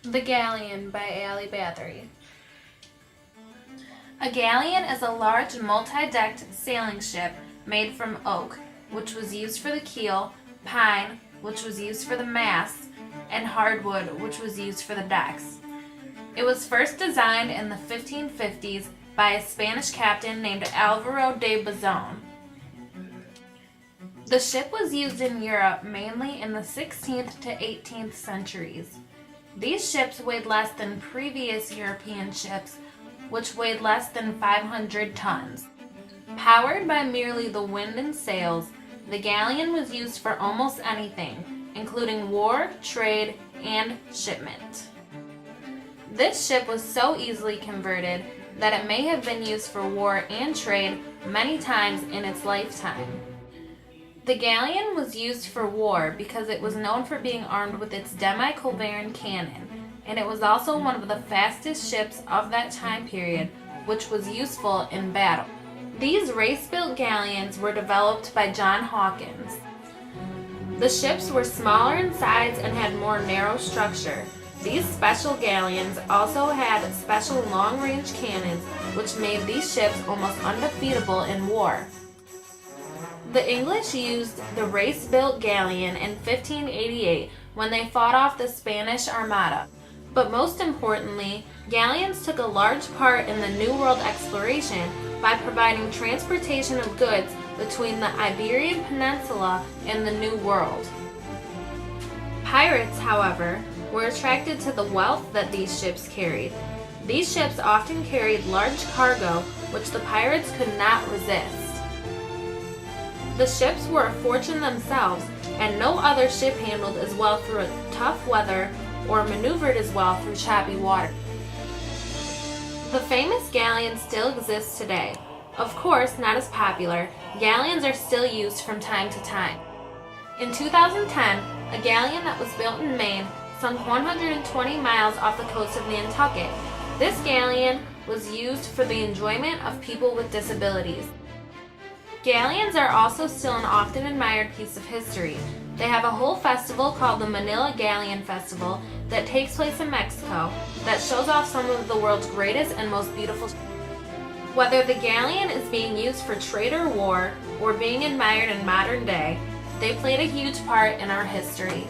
The Galleon by Ali Bathory. A galleon is a large multi-decked sailing ship made from oak, which was used for the keel, pine, which was used for the masts, and hardwood, which was used for the decks. It was first designed in the 1550s by a Spanish captain named Alvaro de Bazan. The ship was used in Europe mainly in the 16th to 18th centuries. These ships weighed less than previous European ships, which weighed less than 500 tons. Powered by merely the wind and sails, the galleon was used for almost anything, including war, trade, and shipment. This ship was so easily converted that it may have been used for war and trade many times in its lifetime. The galleon was used for war because it was known for being armed with its demi-culverin cannon, and it was also one of the fastest ships of that time period, which was useful in battle. These race-built galleons were developed by John Hawkins. The ships were smaller in size and had more narrow structure. These special galleons also had special long-range cannons, which made these ships almost undefeatable in war. The English used the race-built galleon in 1588 when they fought off the Spanish Armada. But most importantly, galleons took a large part in the New World exploration by providing transportation of goods between the Iberian Peninsula and the New World. Pirates, however, were attracted to the wealth that these ships carried. These ships often carried large cargo, which the pirates could not resist. The ships were a fortune themselves, and no other ship handled as well through tough weather or maneuvered as well through choppy water. The famous galleon still exists today. Of course, not as popular, galleons are still used from time to time. In 2010, a galleon that was built in Maine sunk 120 miles off the coast of Nantucket. This galleon was used for the enjoyment of people with disabilities. Galleons are also still an often admired piece of history. They have a whole festival called the Manila Galleon Festival that takes place in Mexico that shows off some of the world's greatest and most beautiful. Whether the galleon is being used for trade or war, or being admired in modern day, they played a huge part in our history.